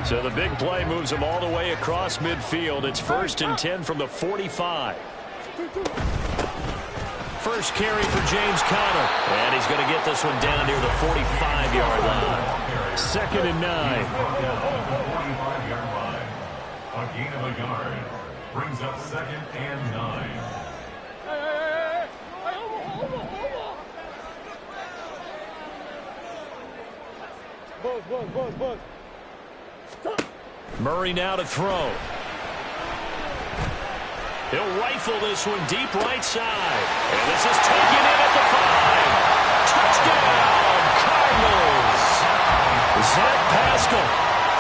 So the big play moves him all the way across midfield. It's 1st and 10 from the 45. First carry for James Conner. And he's going to get this one down near the 45-yard line. 2nd and 9. A gain of a yard. Brings up 2nd and 9. Murray now to throw. He'll rifle this one deep right side. And this is taken in at the 5. Touchdown, Cardinals. Zach Pascal,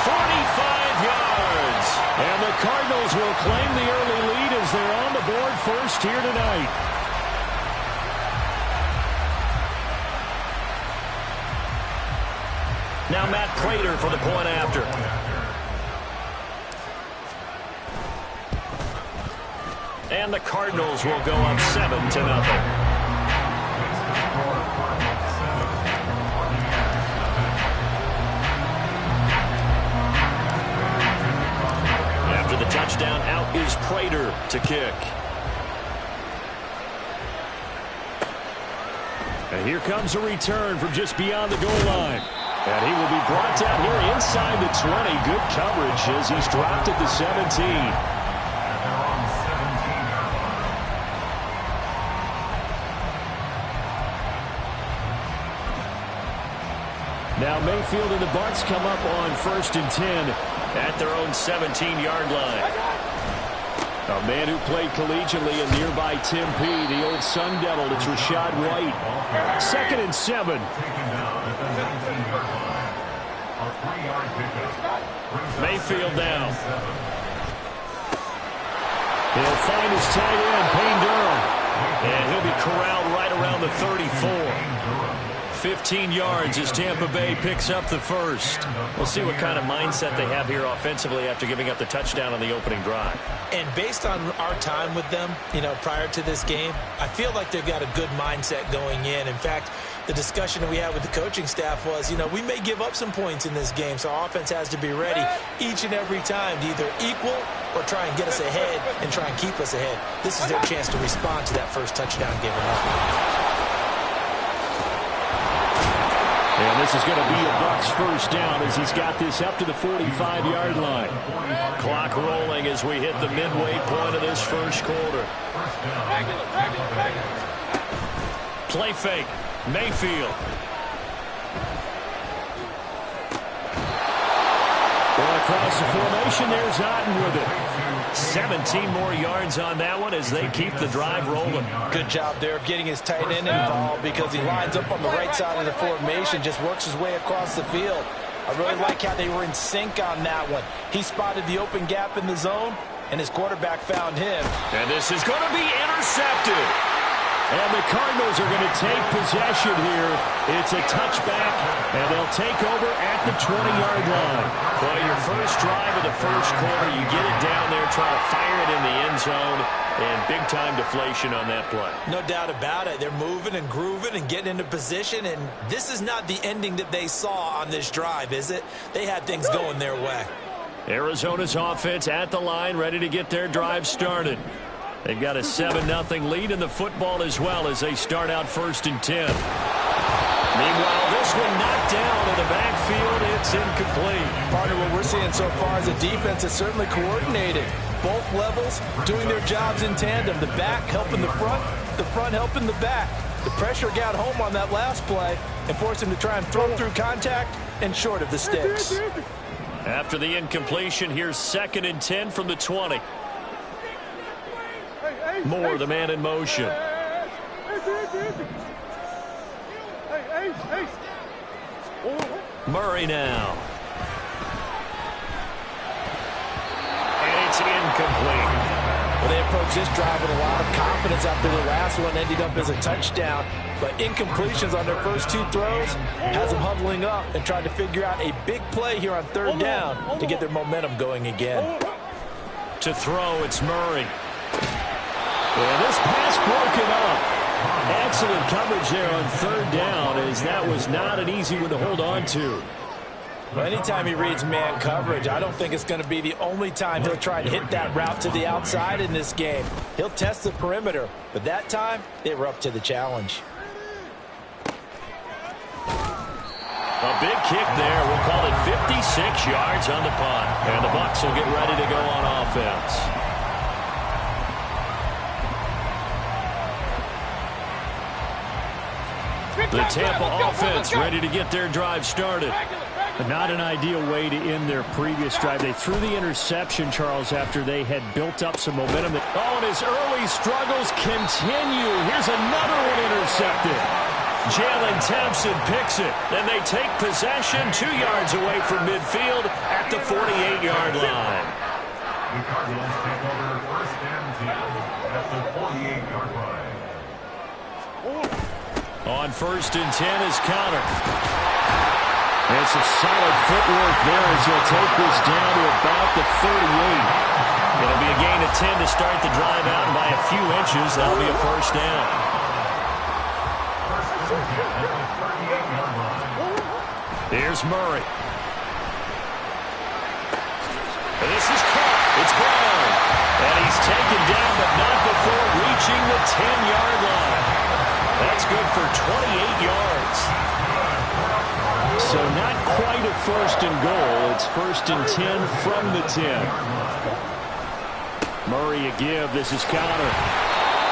45 yards. And the Cardinals will claim the early lead as they're on the board first here tonight. Now Matt Prater for the point after. And the Cardinals will go up 7-0. After the touchdown, out is Prater to kick. And here comes a return from just beyond the goal line. And he will be brought down here inside the 20. Good coverage as he's dropped at the 17. Now Mayfield and the Bucs come up on 1st and 10 at their own 17-yard line. A man who played collegiately in nearby Tempe, the old Sun Devil, it's Rachaad White. 2nd and 7. Mayfield down. He'll find his tight end, Payne Durham. And he'll be corralled right around the 34. 15 yards as Tampa Bay picks up the first. We'll see what kind of mindset they have here offensively after giving up the touchdown on the opening drive. And based on our time with them, prior to this game, I feel like they've got a good mindset going in. In fact, the discussion that we had with the coaching staff was, we may give up some points in this game, so our offense has to be ready each and every time to either equal or try and get us ahead and try and keep us ahead. This is their chance to respond to that first touchdown given up. And this is going to be a Bucs first down as he's got this up to the 45-yard line. Clock rolling as we hit the midway point of this first quarter. Play fake. Mayfield. Well, across the formation, there's Otten with it. 17 more yards on that one as they keep the drive rolling. Good job there of getting his tight end involved because he lines up on the right side of the formation, just works his way across the field. I really like how they were in sync on that one. He spotted the open gap in the zone, and his quarterback found him. And this is going to be intercepted. And the Cardinals are going to take possession here. It's a touchback, and they'll take over at the 20-yard line. Well, your first drive of the first quarter, you get it down there, try to fire it in the end zone, and big-time deflation on that play. No doubt about it. They're moving and grooving and getting into position, and this is not the ending that they saw on this drive, is it? They had things going their way. Arizona's offense at the line, ready to get their drive started. They've got a 7-0 lead in the football as well as they start out 1st and 10. Meanwhile, this one knocked down in the backfield. It's incomplete. Part of what we're seeing so far is a defense that's certainly coordinated. Both levels doing their jobs in tandem. The back helping the front helping the back. The pressure got home on that last play and forced him to try and throw through contact and short of the sticks. After the incompletion, here's 2nd and 10 from the 20. Moore, the man in motion. Murray now. And it's incomplete. Well, they approached this drive with a lot of confidence after the last one ended up as a touchdown. But incompletions on their first 2 throws has them huddling up and trying to figure out a big play here on 3rd down to get their momentum going again. To throw, it's Murray. And this pass broken up. Excellent coverage there on 3rd down as that was not an easy one to hold on to. Well, anytime he reads man coverage, I don't think it's going to be the only time he'll try to hit that route to the outside in this game. He'll test the perimeter, but that time, they were up to the challenge. A big kick there. We'll call it 56 yards on the punt. And the Bucs will get ready to go on offense. The Tampa offense ready to get their drive started. But not an ideal way to end their previous drive. They threw the interception, Charles, after they had built up some momentum. Oh, and his early struggles continue. Here's another one intercepted. Jalen Thompson picks it, and they take possession 2 yards away from midfield at the 48-yard line. The Cardinals take over first and 10 at the 48-yard line. On first and 10 is Connor. And some solid footwork there as he'll take this down to about the 38. It'll be a gain of 10 to start the drive out, and by a few inches, that'll be a first down. Here's Murray. This is caught. It's Brown. And he's taken down, but not before reaching the 10-yard line. That's good for 28 yards. So not quite a first and goal. It's first and 10 from the 10. Murray a give. This is Connor.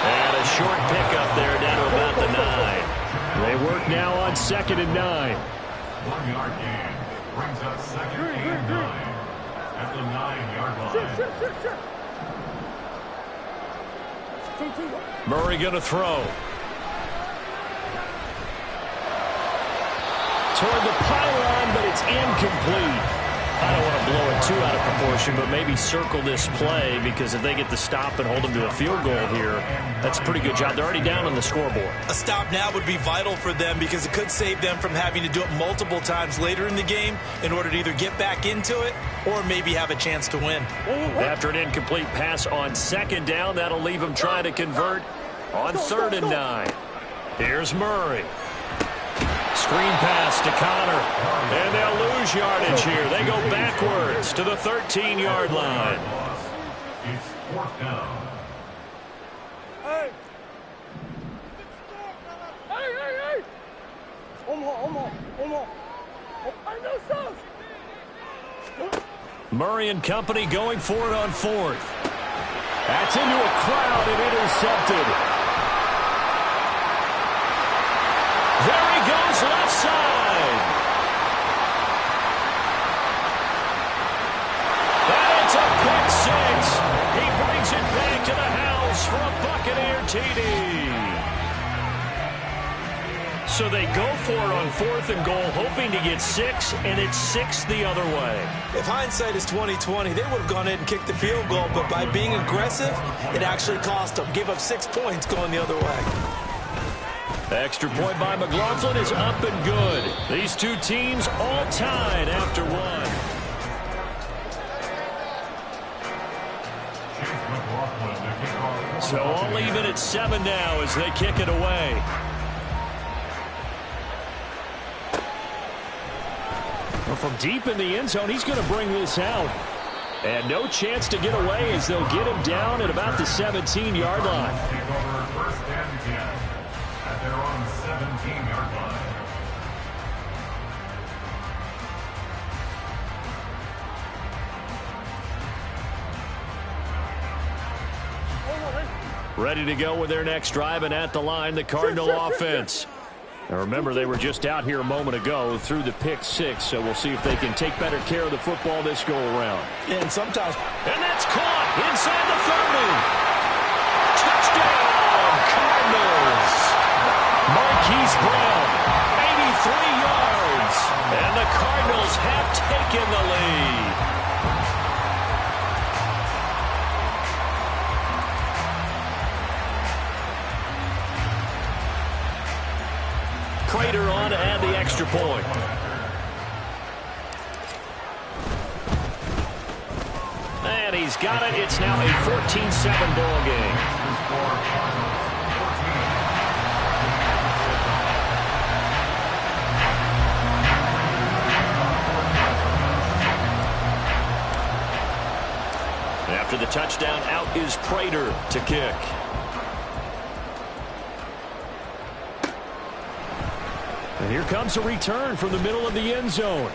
And a short pickup there down to about the 9. They work now on second and 9. 1 yard gain brings up second and 9 at the 9-yard line. Murray going to throw. Toward the pylon, but it's incomplete. I don't want to blow it too out of proportion, but maybe circle this play, because if they get the stop and hold them to a field goal here, that's a pretty good job. They're already down on the scoreboard. A stop now would be vital for them because it could save them from having to do it multiple times later in the game in order to either get back into it or maybe have a chance to win. After an incomplete pass on second down, that'll leave them trying to convert on third and 9. Here's Murray. Screen pass to Connor, and they'll lose yardage here. They go backwards to the 13-yard line. It's fourth down. Hey! Hey! Murray and company going for it on fourth. That's into a crowd and intercepted. There he goes, left side. And it's a pick six. He brings it back to the house for a Buccaneer TD. So they go for it on fourth and goal, hoping to get 6, and it's 6 the other way. If hindsight is 20/20, they would have gone in and kicked the field goal, but by being aggressive, it actually cost them. Give up 6 points going the other way. Extra point by McLaughlin is up and good. These two teams all tied after one. So all even at 7 now as they kick it away. Well, from deep in the end zone, he's going to bring this out. And no chance to get away as they'll get him down at about the 17-yard line. Take over first and 10 at their own 17-yard line. Ready to go with their next drive, and at the line, the Cardinal offense. Now remember, they were just out here a moment ago through the pick 6, so we'll see if they can take better care of the football this go around. And sometimes. And that's caught inside the 30. Touchdown, Cardinals. Marquise Brown, 83 yards. And the Cardinals have taken the lead. Prater on to add the extra point. And he's got it. It's now a 14-7 ball game. the touchdown, out is Prater to kick. And here comes a return from the middle of the end zone.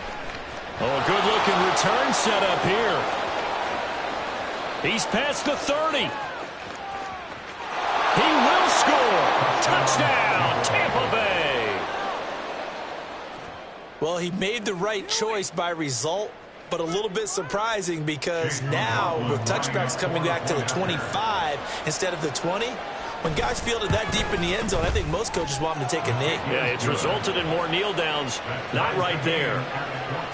Oh, a good-looking return set up here. He's past the 30. He will score. Touchdown, Tampa Bay. Well, he made the right choice by result, but a little bit surprising because now with touchbacks coming back to the 25 instead of the 20, when guys fielded that deep in the end zone, I think most coaches want them to take a knee. Yeah, it's resulted in more kneel downs. Not right there.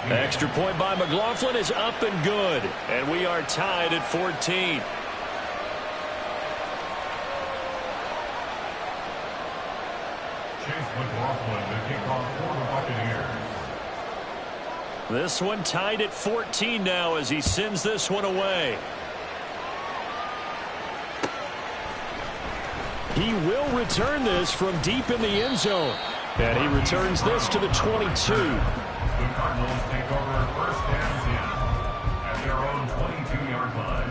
Extra point by McLaughlin is up and good. And we are tied at 14. Chase McLaughlin, the kickoff for the Buccaneers. This one tied at 14 now as he sends this one away. He will return this from deep in the end zone. And he returns this to the 22. The Cardinals take over first and 10 at their own 22-yard line.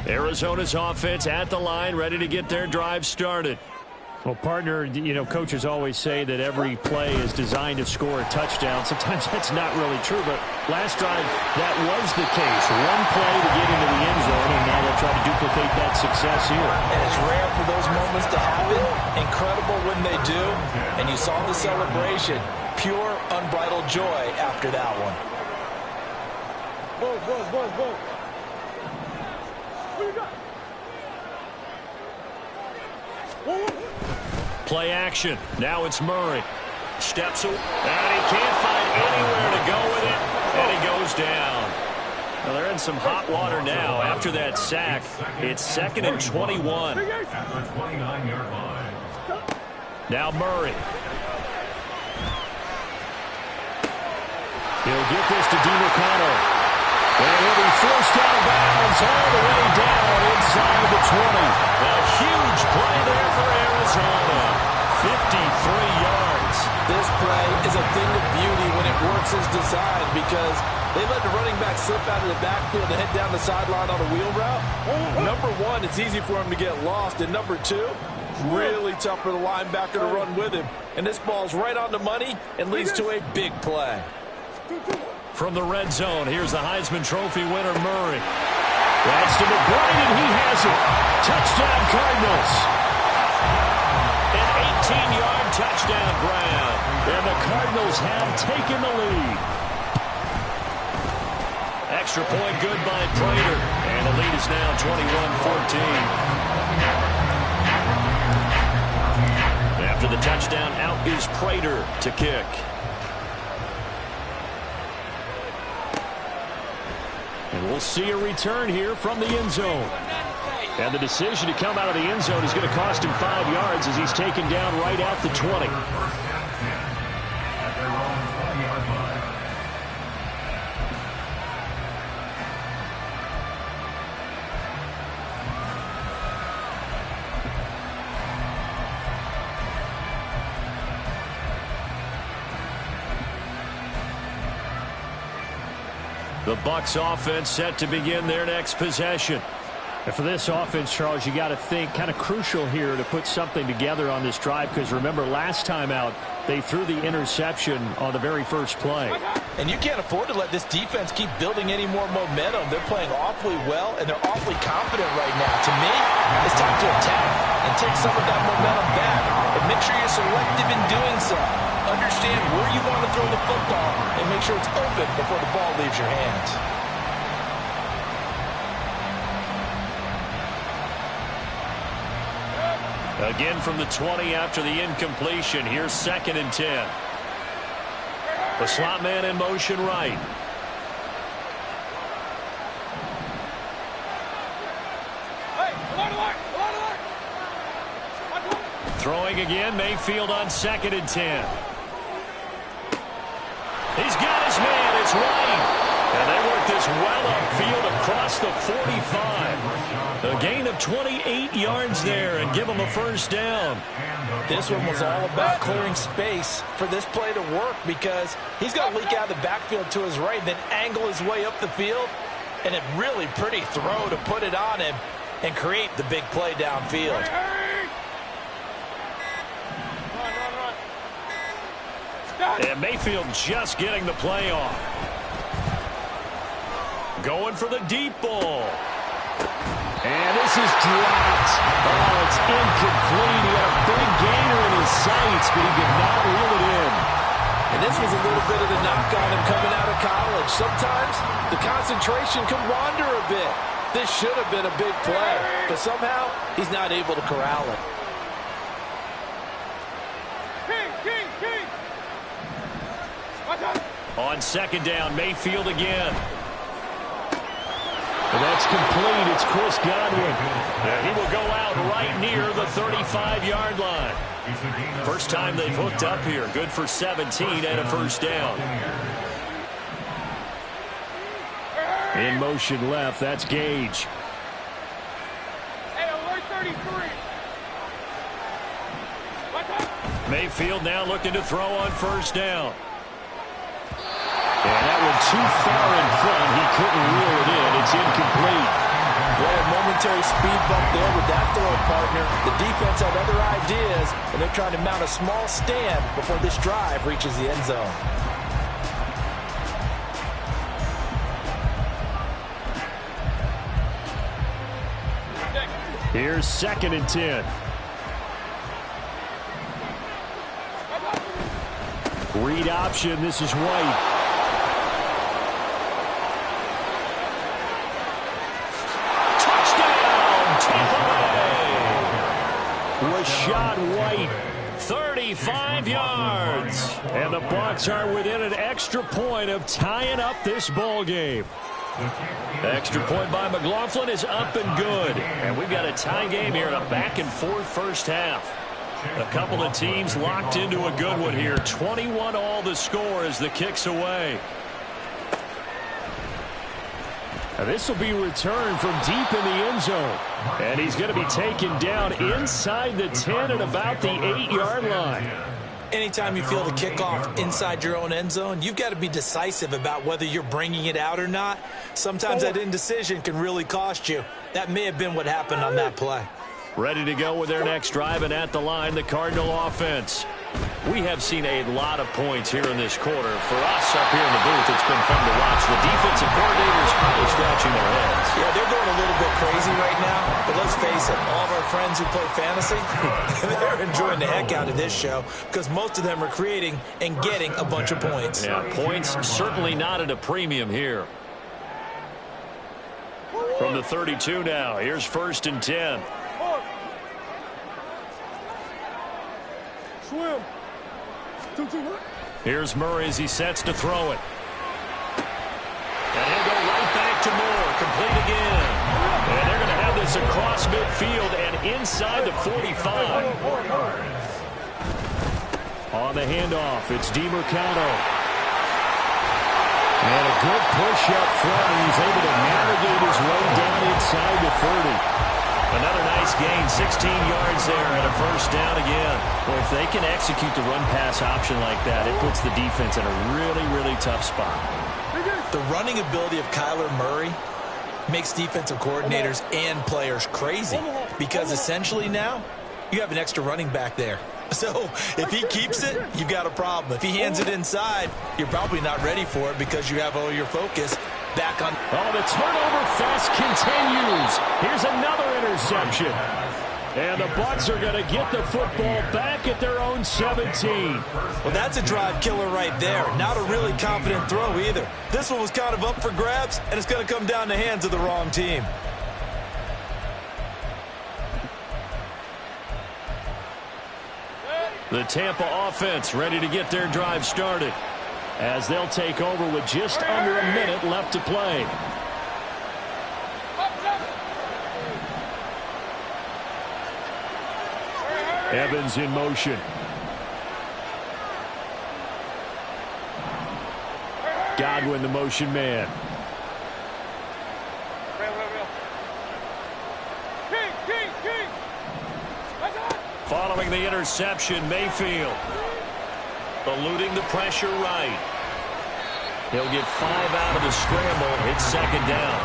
Arizona's offense at the line, ready to get their drive started. Well, partner, coaches always say that every play is designed to score a touchdown. Sometimes that's not really true, but last drive, that was the case. One play to get into the end zone, and now they'll try to duplicate that success here. And it's rare for those moments to happen. Incredible when they do. And you saw the celebration. Pure, unbridled joy after that one. Go. Play action. Now it's Murray. Steps away, and he can't find anywhere to go with it, and he goes down. Well, they're in some hot water now after that sack. It's 2nd and 21. At the 29-yard line. Now Murray. He'll get this to DiMarcano. And he'll be forced out of bounds all the way down inside the 20. A huge play there for Arizona. 53 yards. This play is a thing of beauty when it works as designed because they let the running back slip out of the backfield and head down the sideline on a wheel route. Number one, it's easy for him to get lost. And number two, really tough for the linebacker to run with him. And this ball's right on the money and leads to a big play. From the red zone, here's the Heisman Trophy winner, Murray. That's to McBride, and he has it. Touchdown, Cardinals. An 18-yard touchdown grab. And the Cardinals have taken the lead. Extra point good by Prater. And the lead is now 21-14. After the touchdown, out is Prater to kick. And we'll see a return here from the end zone. And the decision to come out of the end zone is going to cost him 5 yards as he's taken down right at the 20. At their own 20-yard line. The Bucs offense set to begin their next possession. And for this offense, Charles, you got to think kind of crucial here to put something together on this drive because remember last time out they threw the interception on the very first play. And you can't afford to let this defense keep building any more momentum. They're playing awfully well and they're awfully confident right now. To me, it's time to attack and take some of that momentum back. And make sure you're selective in doing so. Understand where you want to throw the football and make sure it's open before the ball leaves your hands. Again from the 20 after the incompletion. Here's 2nd and 10. The slot man in motion right. Throwing again, Mayfield on 2nd and 10. He's got his man, it's White. And they work this well upfield across the 45. A gain of 28 yards there and give him a first down. This one was all about clearing space for this play to work because he's going to leak out of the backfield to his right, then angle his way up the field. And a really pretty throw to put it on him and create the big play downfield. And Mayfield just getting the play off. Going for the deep ball. And this is dropped. Oh, it's incomplete. He had a big gainer in his sights, but he could not reel it in. And this was a little bit of the knock on him coming out of college. Sometimes the concentration can wander a bit. This should have been a big play, but somehow he's not able to corral it. On 2nd down, Mayfield again. And that's complete. It's Chris Godwin. And he will go out right near the 35-yard line. First time they've hooked up here. Good for 17 and a first down. In motion left, that's Gage. Hey, alert 33. Mayfield now looking to throw on first down. And that one too far in front. He couldn't reel it in. It's incomplete. Well, a momentary speed bump there with that throw partner. The defense had other ideas, and they're trying to mount a small stand before this drive reaches the end zone. Here's 2nd and 10. Read option. This is White. Rashad White, 35 yards. And the Bucs are within an extra point of tying up this ball game. Extra point by McLaughlin is up and good. And we've got a tie game here in a back-and-forth first half. A couple of teams locked into a good one here. 21 all the score as the kick's away. And this will be returned from deep in the end zone. And he's going to be taken down inside the 10 at about the 8-yard line. Anytime you feel the kickoff inside your own end zone, you've got to be decisive about whether you're bringing it out or not. Sometimes that indecision can really cost you. That may have been what happened on that play. Ready to go with their next drive, and at the line, the Cardinal offense. We have seen a lot of points here in this quarter. For us up here in the booth, it's been fun to watch. The defensive coordinators probably scratching their heads. Yeah, they're going a little bit crazy right now, but let's face it, all of our friends who play fantasy, they're enjoying the heck out of this show because most of them are creating and getting a bunch of points. Yeah, points certainly not at a premium here. From the 32 now, here's 1st and 10. Swim. 2-2. Here's Murray as he sets to throw it. And he'll go right back to Moore. Complete again. And they're going to have this across midfield and inside the 45. On the handoff, it's DeMarcano. And a good push up front. He's able to navigate his way down inside the 30. Another nice gain, 16 yards there and a first down again. Well, if they can execute the run-pass option like that, it puts the defense in a really, really tough spot. The running ability of Kyler Murray makes defensive coordinators and players crazy because essentially now you have an extra running back there. So if he keeps it, you've got a problem. If he hands it inside, you're probably not ready for it because you have all your focus back on. Oh, the turnover fest continues. Here's another interception. And the Bucs are going to get the football back at their own 17. Well, that's a drive killer right there. Not a really confident throw either. This one was kind of up for grabs, and it's going to come down the hands of the wrong team. The Tampa offense ready to get their drive started as they'll take over with just under a minute left to play. Evans in motion. Godwin, the motion man. Following the interception, Mayfield eluding the pressure right. He'll get 5 out of the scramble. It's second down.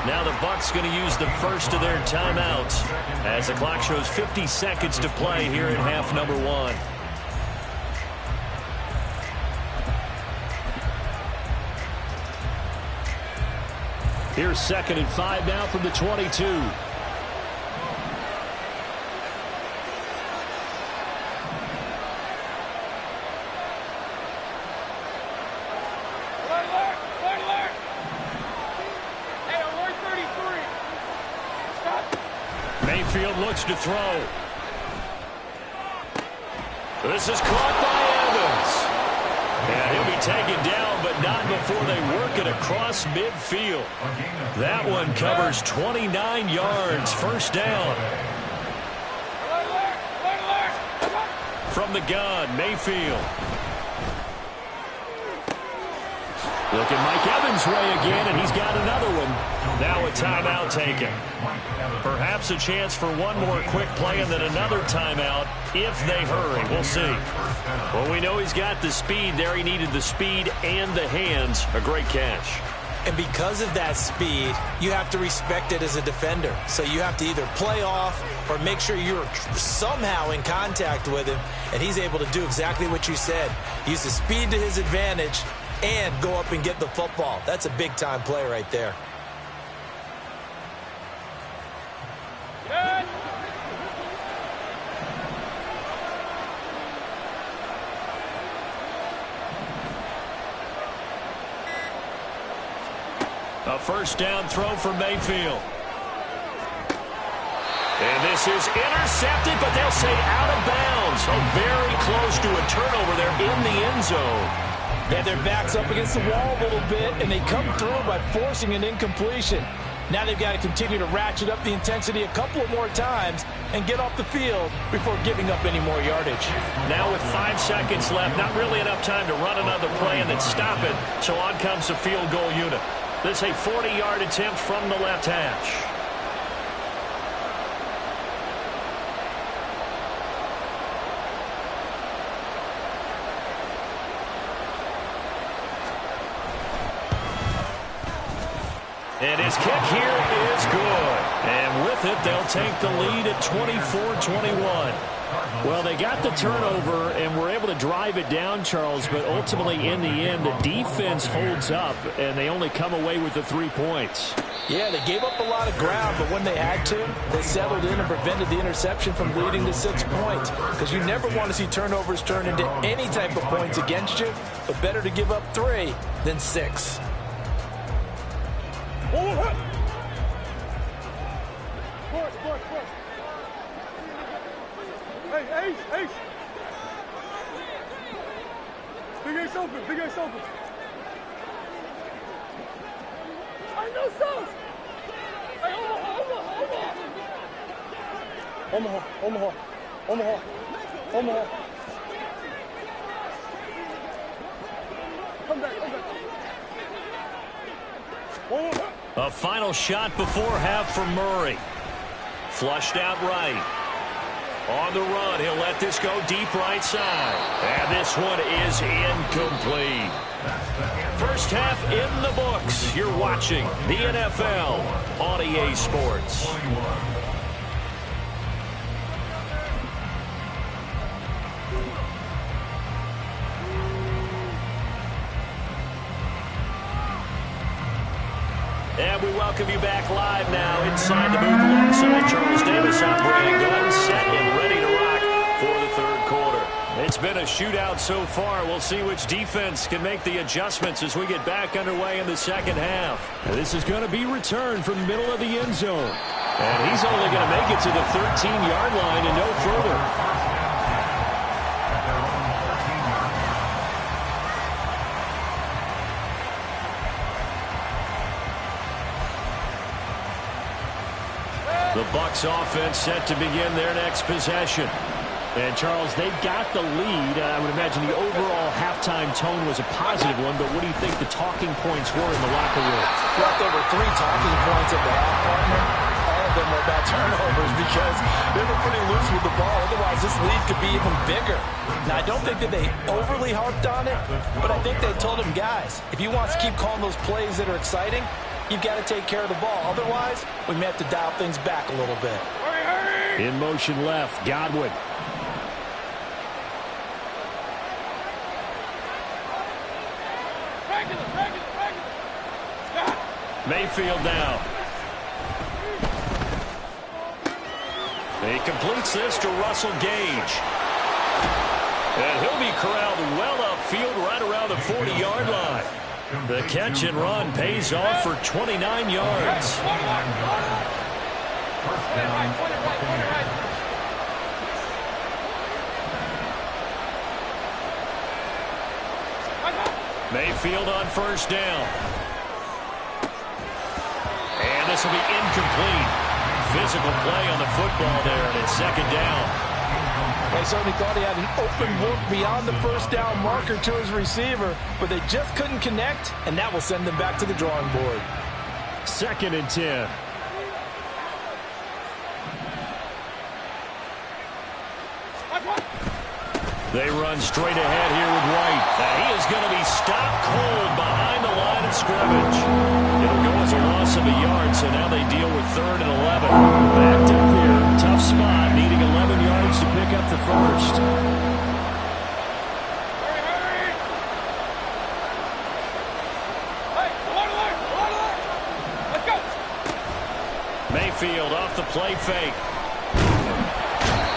Now the Bucs going to use the first of their timeouts as the clock shows 50 seconds to play here in half number 1. Here's 2nd and 5 now from the 22. Mayfield looks to throw. This is caught by Evans. And he'll be taken down, but not before they work it across midfield. That one covers 29 yards. First down. From the gun, Mayfield. Looking Mike Evans' way again, and he's got another one. Now a timeout taken. Perhaps a chance for one more quick play and then another timeout if they hurry. We'll see. Well, we know he's got the speed there. He needed the speed and the hands. A great catch. And because of that speed, you have to respect it as a defender. So you have to either play off or make sure you're somehow in contact with him, and he's able to do exactly what you said. Use the speed to his advantage and go up and get the football. That's a big-time play right there. A first down throw for Mayfield. And this is intercepted, but they'll say out of bounds. So very close to a turnover there in the end zone. Yeah, their back's up against the wall a little bit, and they come through by forcing an incompletion. Now they've got to continue to ratchet up the intensity a couple of more times and get off the field before giving up any more yardage. Now with 5 seconds left, not really enough time to run another play and then stop it, so on comes the field goal unit. This is a 40-yard attempt from the left hash. And his kick here is good. And with it, they'll take the lead at 24-21. Well, they got the turnover and were able to drive it down, Charles, but ultimately in the end, the defense holds up, and they only come away with the 3 points. Yeah, they gave up a lot of ground, but when they had to, they settled in and prevented the interception from leading to 6 points. Because you never want to see turnovers turn into any type of points against you, but better to give up 3 than 6. Hey, Ace! Big Ace open, Big Ace open. I know sauce! Hey, Omaha. Come back. A final shot before half from Murray. Flushed out right. On the run, he'll let this go deep right side. And this one is incomplete. First half in the books. You're watching the NFL on EA Sports. And we welcome you back live now inside the booth alongside Charles Davis. I'm Brandon Gunn, set and ready to rock for the third quarter. It's been a shootout so far. We'll see which defense can make the adjustments as we get back underway in the second half. And this is going to be returned from the middle of the end zone. And he's only going to make it to the 13-yard line and no further. The Bucs offense set to begin their next possession. And, Charles, they've got the lead. I would imagine the overall halftime tone was a positive one, but what do you think the talking points were in the locker room? Well, there were 3 talking points at the half, partner. All of them were about turnovers because they were pretty loose with the ball. Otherwise, this lead could be even bigger. Now, I don't think that they overly harped on it, but I think they told them, guys, if you want to keep calling those plays that are exciting, you've got to take care of the ball. Otherwise, we may have to dial things back a little bit. In motion left, Godwin. Mayfield now. He completes this to Russell Gage. And he'll be corralled well upfield right around the 40-yard line. The catch and run pays off for 29 yards. Mayfield on first down. And this will be incomplete. Physical play on the football there, and it's second down. They certainly thought he had an open look beyond the first down marker to his receiver, but they just couldn't connect, and that will send them back to the drawing board. 2nd and 10. They run straight ahead here with White. And he is going to be stopped cold behind the line of scrimmage. It'll go as a loss of a yard, so now they deal with 3rd and 11. Backed up here. Tough spot, needing 11 yards to pick up the first. Mayfield off the play fake.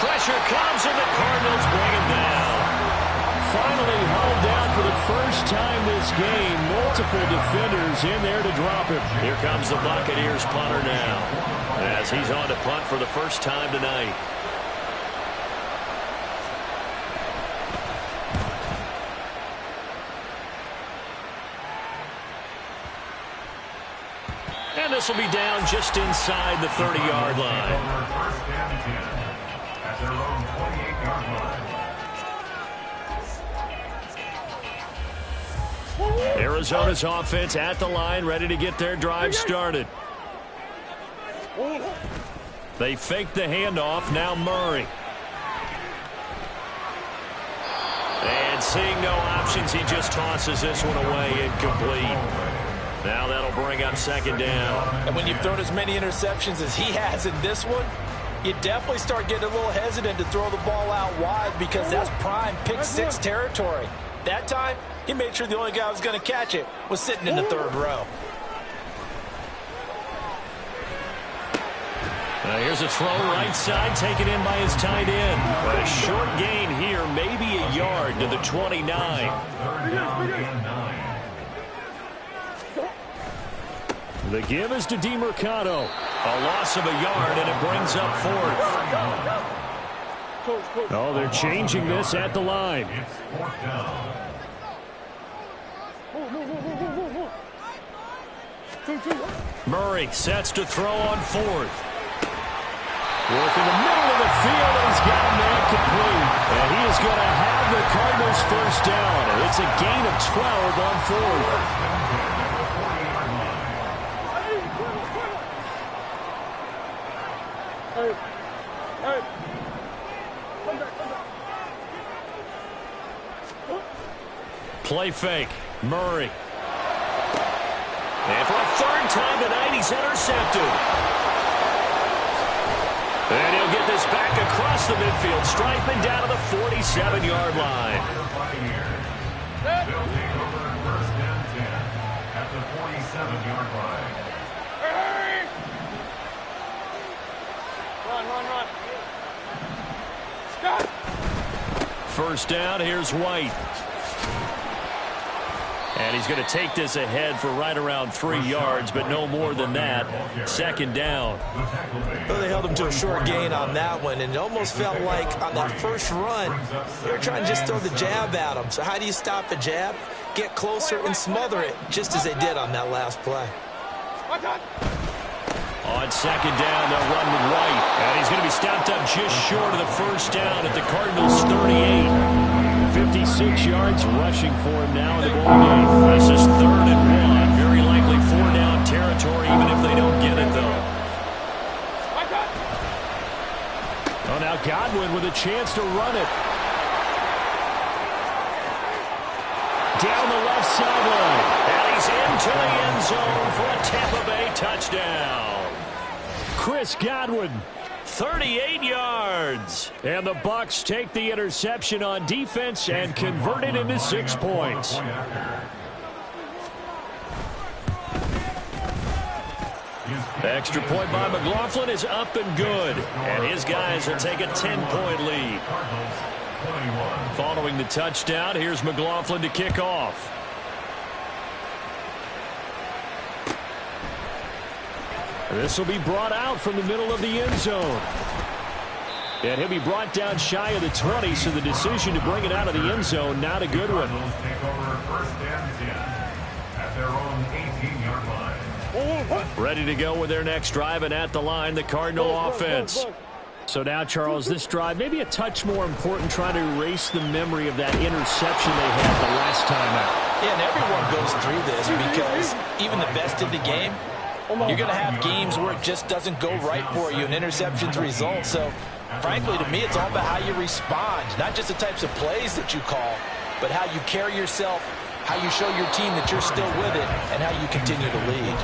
Pressure comes, and the Cardinals bring him down. Finally hauled down for the first time this game. Multiple defenders in there to drop him. Here comes the Buccaneers punter now, as he's on to punt for the first time tonight. And this will be down just inside the 30-yard line. First and 10 at their own 28-yard line. Arizona's offense at the line, ready to get their drive started. They fake the handoff. Now Murray. And seeing no options, he just tosses this one away, incomplete. Now that'll bring up 2nd down. And when you've thrown as many interceptions as he has in this one, you definitely start getting a little hesitant to throw the ball out wide because that's prime pick 6 territory. That time, he made sure the only guy who was going to catch it was sitting in the 3rd row. Here's a throw right side, taken in by his tight end. But a short gain here, maybe a yard to the 29. 3rd down and 9. The give is to DeMercado. A loss of a yard, and it brings up 4th. Oh, they're changing this at the line. It's 4th down. Murray sets to throw on 4th. Work in the middle of the field, and he's got a man complete. And he is going to have the Cardinals first down. It's a gain of 12 on 4th. Play fake. Murray. And for a 3rd time tonight, he's intercepted. And he'll get this back across the midfield stripe and down to the 47-yard line. They'll take over 1st and 10 at the 47-yard line. Run. Scott! First down, here's White. And he's going to take this ahead for right around 3 yards, but no more than that. 2nd down. Well, they held him to a short gain on that one, and it almost felt like on that first run, they were trying to just throw the jab at him. So how do you stop the jab? Get closer and smother it, just as they did on that last play. On second down, they'll run with White. And he's going to be stopped up just short of the first down at the Cardinals' 38. 56 yards rushing for him now in the ball game. This is 3rd and 1. Very likely 4-down territory, even if they don't get it, though. Oh, now Godwin with a chance to run it. Down the left sideline. And he's into the end zone for a Tampa Bay touchdown. Chris Godwin. 38 yards. And the Bucs take the interception on defense and convert it into 6 points. Extra point by McLaughlin is up and good. And his guys will take a 10-point lead. Following the touchdown, here's McLaughlin to kick off. This will be brought out from the middle of the end zone. And he'll be brought down shy of the 20, so the decision to bring it out of the end zone, not a good one. Take over 1st and 10 at their own 18-yard line. Ready to go with their next drive, and at the line, the Cardinal offense. So now, Charles, this drive maybe a touch more important, trying to erase the memory of that interception they had the last time out. Yeah, and everyone goes through this because even the best in the game, you're going to have games where it just doesn't go right for you, and interceptions result. So, frankly, to me, it's all about how you respond, not just the types of plays that you call, but how you carry yourself, how you show your team that you're still with it, and how you continue to lead.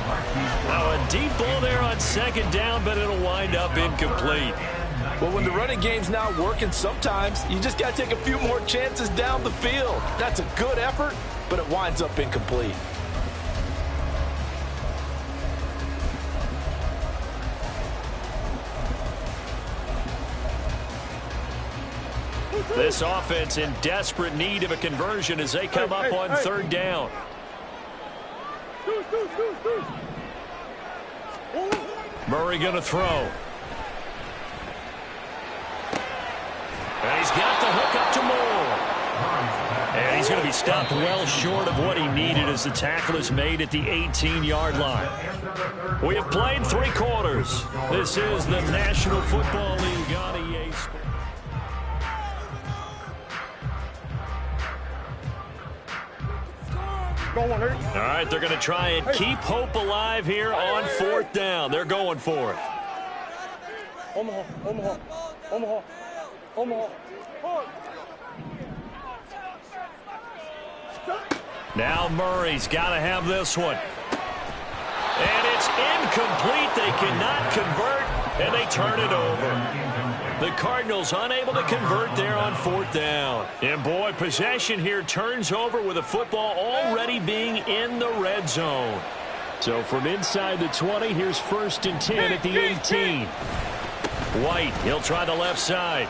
Now a deep ball there on second down, but it'll wind up incomplete. Well, when the running game's not working, sometimes you just got to take a few more chances down the field. That's a good effort, but it winds up incomplete. This offense in desperate need of a conversion as they come up on 3rd down. Murray going to throw. And he's got the hook up to Moore. And he's going to be stopped well short of what he needed as the tackle is made at the 18-yard line. We have played 3 quarters. This is the National Football League on EA Sports. All right, they're going to try and keep hope alive here on 4th down. They're going for it. Omaha. Now Murray's got to have this one. And it's incomplete. They cannot convert, and they turn it over. The Cardinals unable to convert there on 4th down. And, boy, possession here turns over with the football already being in the red zone. So from inside the 20, here's 1st and 10 at the 18. White, he'll try the left side.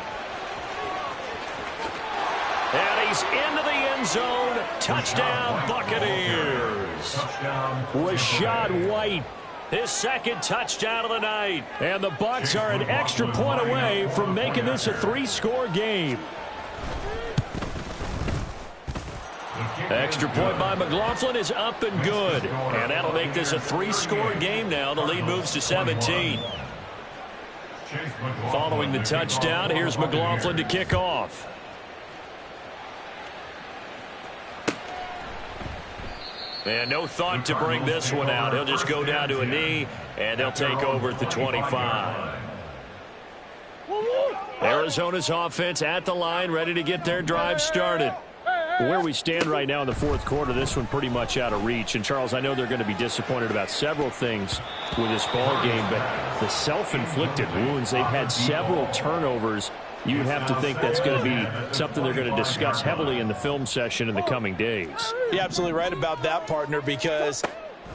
And he's into the end zone. Touchdown, Buccaneers. Rashad White, his 2nd touchdown of the night. And the Bucs are an extra point away from making this a 3-score game. Extra point by McLaughlin is up and good. And that'll make this a 3-score game now. The lead moves to 17. Following the touchdown, here's McLaughlin to kick off. And no thought to bring this one out. He'll just go down to a knee, and they'll take over at the 25. Arizona's offense at the line, ready to get their drive started. Where we stand right now in the 4th quarter, this one pretty much out of reach. And, Charles, I know they're going to be disappointed about several things with this ball game, but the self-inflicted wounds, they've had several turnovers. You'd have to think that's going to be something they're going to discuss heavily in the film session in the coming days. You're absolutely right about that, partner, because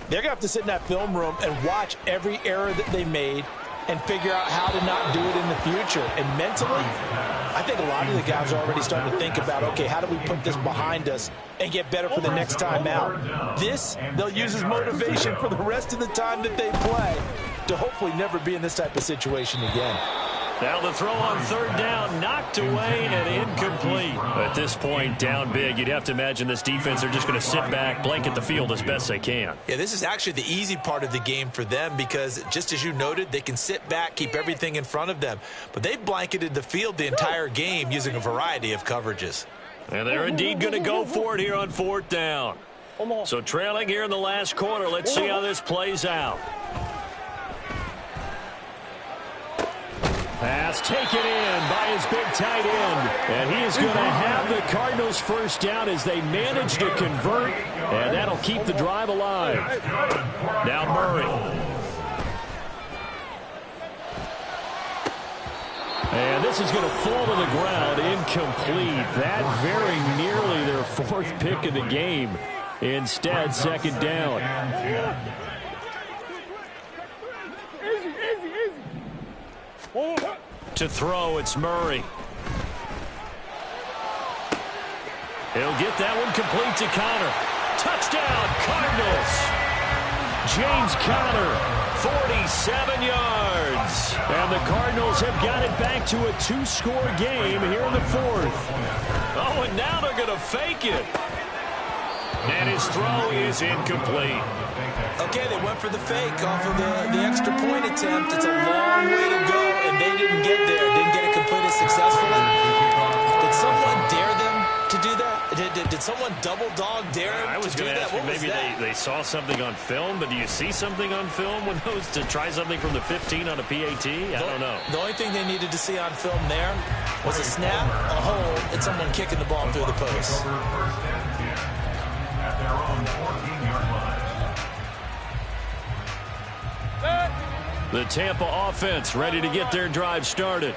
they're going to have to sit in that film room and watch every error that they made and figure out how to not do it in the future. And mentally, I think a lot of the guys are already starting to think about, okay, how do we put this behind us and get better for the next time out? This, they'll use as motivation for the rest of the time that they play to hopefully never be in this type of situation again. Now the throw on third down, knocked away and incomplete. At this point, down big, you'd have to imagine this defense are just going to sit back, blanket the field as best they can. Yeah, this is actually the easy part of the game for them because, just as you noted, they can sit back, keep everything in front of them. But they've blanketed the field the entire game using a variety of coverages. And they're indeed going to go for it here on fourth down. So trailing here in the last quarter, let's see how this plays out. Pass taken in by his big tight end. And he is going to have the Cardinals first down as they manage to convert. And that'll keep the drive alive. Now Murray. And this is going to fall to the ground incomplete. That very nearly their fourth pick of the game. Instead, second down. To throw, it's Murray. He'll get that one complete to Connor. Touchdown, Cardinals. James Conner, 47 yards. And the Cardinals have got it back to a two-score game here in the fourth. Oh, and now they're going to fake it. And his throw is incomplete. Okay, they went for the fake off of the extra point attempt. It's a long way to go, and they didn't get there. Didn't get it completed successfully. Did someone dare them to do that? Did someone double dog dare them to do that? What was that? They saw something on film, but do you see something on film when those to try something from the 15 on a PAT? I don't know. The only thing they needed to see on film there was a snap, a hold, and someone kicking the ball through the post. At their own 14-yard line. The Tampa offense ready to get their drive started.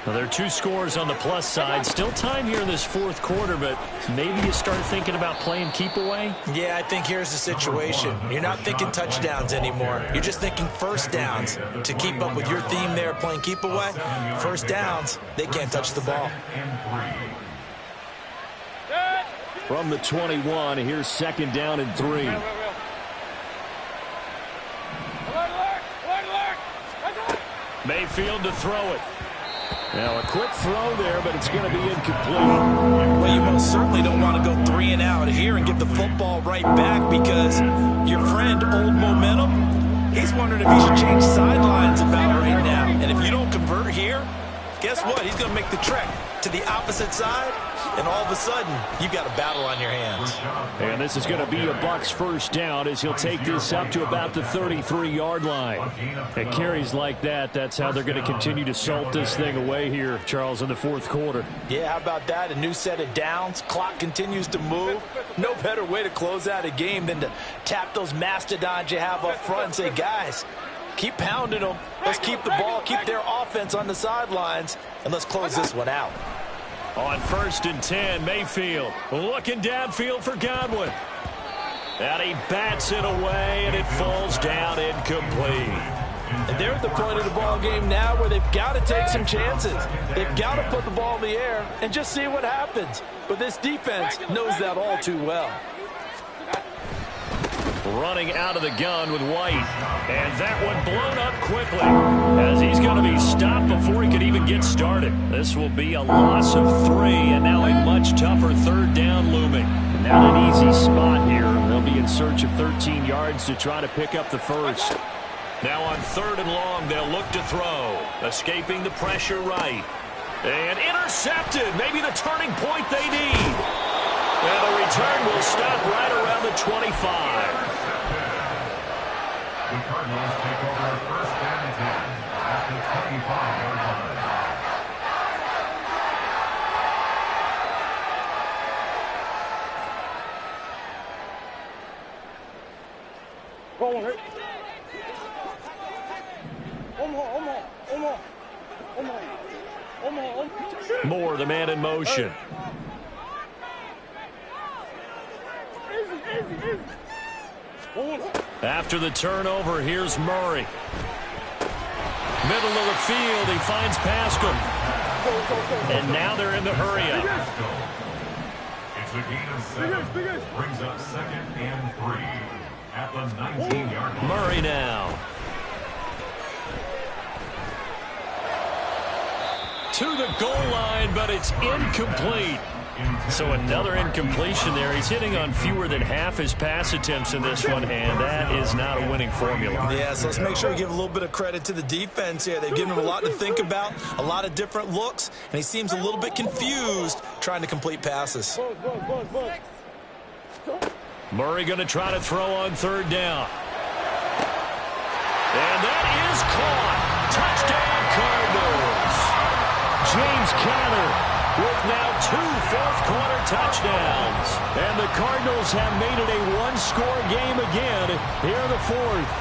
Now, there are two scores on the plus side. Still time here in this fourth quarter, but maybe you start thinking about playing keep away? Yeah, I think here's the situation. You're not thinking touchdowns anymore. You're just thinking first downs. To keep up with your theme there, playing keep away, first downs, they can't touch the ball. From the 21, here's second down and 3. Mayfield to throw it. Now a quick throw there, but it's going to be incomplete. Well, you most certainly don't want to go 3 and out here and give the football right back because your friend, Old Momentum, he's wondering if he should change sidelines about right now. And if you don't convert here, guess what? He's going to make the trek to the opposite side, and all of a sudden, you've got a battle on your hands. And this is going to be a Bucs first down as he'll take this up to about the 33-yard line. At carries like that, that's how they're going to continue to salt this thing away here, Charles, in the fourth quarter. Yeah, how about that? A new set of downs. Clock continues to move. No better way to close out a game than to tap those mastodons you have up front and say, guys, keep pounding them. Let's keep the ball, keep their offense on the sidelines, and let's close this one out. On first and 10, Mayfield looking downfield for Godwin. And he bats it away, and it falls down incomplete. And they're at the point of the ball game now where they've got to take some chances. They've got to put the ball in the air and just see what happens. But this defense knows that all too well. Running out of the gun with White. And that one blown up quickly as he's going to be stopped before he could even get started. This will be a loss of 3, and now a much tougher third down looming. Not an easy spot here. They'll be in search of 13 yards to try to pick up the first. Now on third and long, they'll look to throw. Escaping the pressure right. And intercepted. Maybe the turning point they need. And the return will stop right around the 25. The Cardinals take over first down and 10 at the 25-yard line. Moore, the man in motion. After the turnover, here's Murray. Middle of the field, he finds Pascal. And now they're in the hurry-up. It's a gain of 7. Brings up second and 3 at the 19-yard line. Murray now. to the goal line, but it's incomplete. So another incompletion there. He's hitting on fewer than half his pass attempts in this one, and that is not a winning formula. Yeah, so let's make sure we give a little bit of credit to the defense here. They've given him a lot to think about, a lot of different looks, and he seems a little bit confused trying to complete passes. Murray going to try to throw on third down. And that is caught. Touchdown, Cardinals. James Conner with now 2 fourth-quarter touchdowns. And the Cardinals have made it a one-score game again here in the fourth.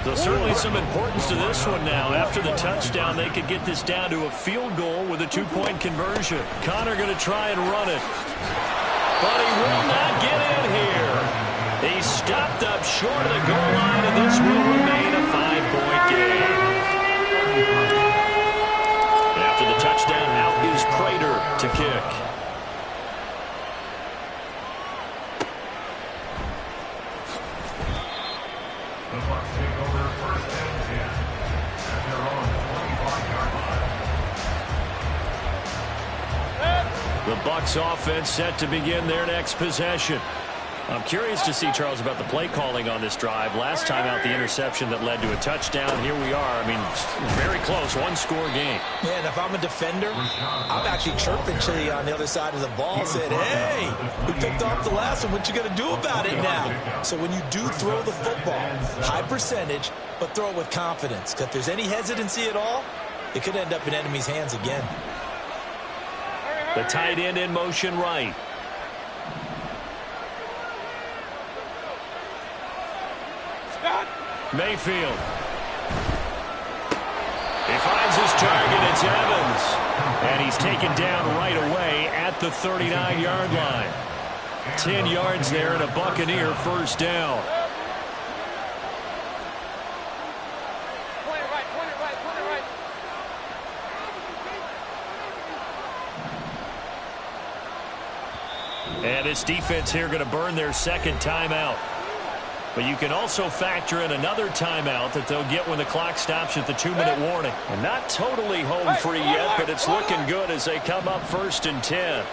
So certainly some importance to this one now. After the touchdown, they could get this down to a field goal with a 2-point conversion. Conner going to try and run it. But he will not get in here. He's stopped up short of the goal line, and this will remain a 5-point game. After the touchdown, out is Prater to kick. The Bucs take over first and 10 at their own 25-yard line. The Bucs offense set to begin their next possession. I'm curious to see, Charles, about the play calling on this drive. Last time out, the interception that led to a touchdown. Here we are. I mean, very close, one-score game. Yeah, and if I'm a defender, I'm actually chirping Chili on the other side of the ball, saying, hey, we picked off the last one. What you going to do about it now? So when you do throw the football, high percentage, but throw it with confidence. Because if there's any hesitancy at all, it could end up in enemy's hands again. The tight end in motion right. Mayfield. He finds his target. It's Evans. And he's taken down right away at the 39-yard line. 10 yards there and a Buccaneer first down. And this defense here going to burn their second timeout. But you can also factor in another timeout that they'll get when the clock stops at the 2-minute warning. And not totally home free yet, but it's looking good as they come up first and 10.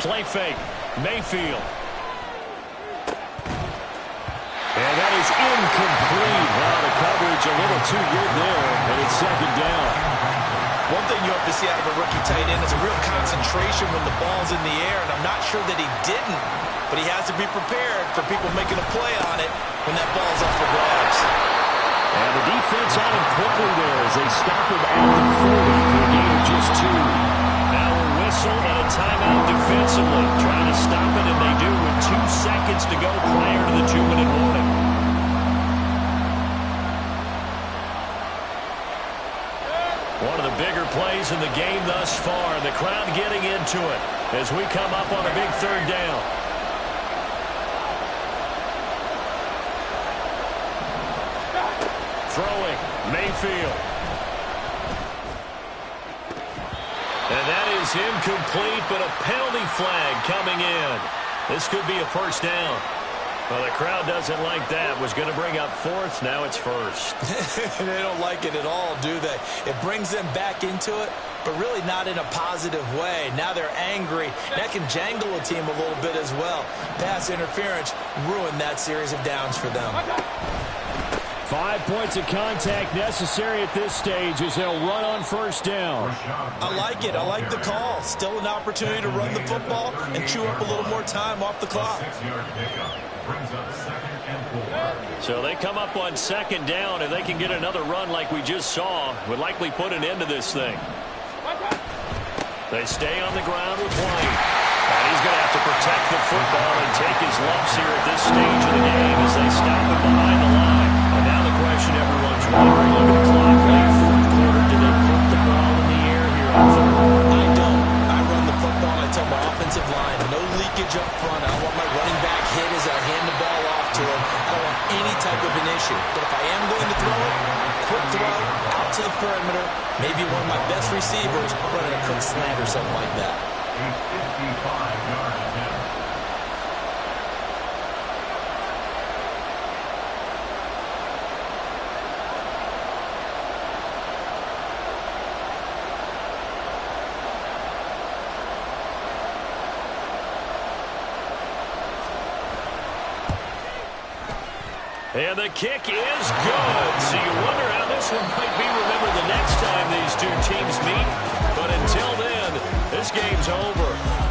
Play fake. Mayfield. And that is incomplete. Wow, the coverage a little too good there, and it's second down. One thing you hope to see out of a rookie tight end is a real concentration when the ball's in the air, and I'm not sure that he didn't, but he has to be prepared for people making a play on it when that ball's up for grabs. And the defense on him quickly there as they stop him at the 40 for a gain of just 2. Now a whistle and a timeout defensively. Trying to stop it, and they do with 2 seconds to go prior to the 2-minute warning. One of the bigger plays in the game thus far, and the crowd getting into it as we come up on a big third down. Throwing, Mayfield. And that is incomplete, but a penalty flag coming in. This could be a first down. Well, the crowd doesn't like that. Was going to bring up fourth. Now it's first. They don't like it at all, do they? It brings them back into it, but really not in a positive way. Now they're angry. That can jangle a team a little bit as well. Pass interference ruined that series of downs for them. 5 points of contact necessary at this stage as they'll run on first down. I like it. I like the call. Still an opportunity to run the football and chew up a little more time off the clock. 6-yard pickup brings up 2nd and 4. So they come up on second down, and they can get another run like we just saw. Would likely put an end to this thing. They stay on the ground with White. And he's going to have to protect the football and take his lumps here at this stage of the game as they stop him behind the line. And now the question everyone's wondering, look at the clock, late fourth quarter, do they put the ball in the air here on third? I don't. I run the football, and I tell my offensive line, no leakage up front. I don't want my running back hit as I hand the ball off to him. I don't want any type of an issue. But if I am going to throw it, quick throw, out to the perimeter, maybe one of my best receivers running a quick slant or something like that. A 55-yard attempt. And the kick is good. So you wonder how this one might be remembered the next time these two teams meet. But until then, this game's over.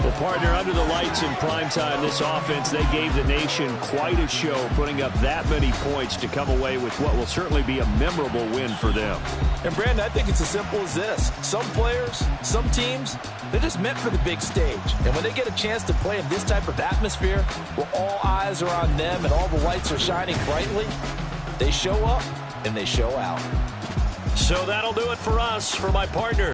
Well, partner, under the lights in primetime, this offense, they gave the nation quite a show, putting up that many points to come away with what will certainly be a memorable win for them. And, Brandon, I think it's as simple as this. Some players, some teams, they're just meant for the big stage. And when they get a chance to play in this type of atmosphere where all eyes are on them and all the lights are shining brightly, they show up and they show out. So that'll do it for us. For my partner,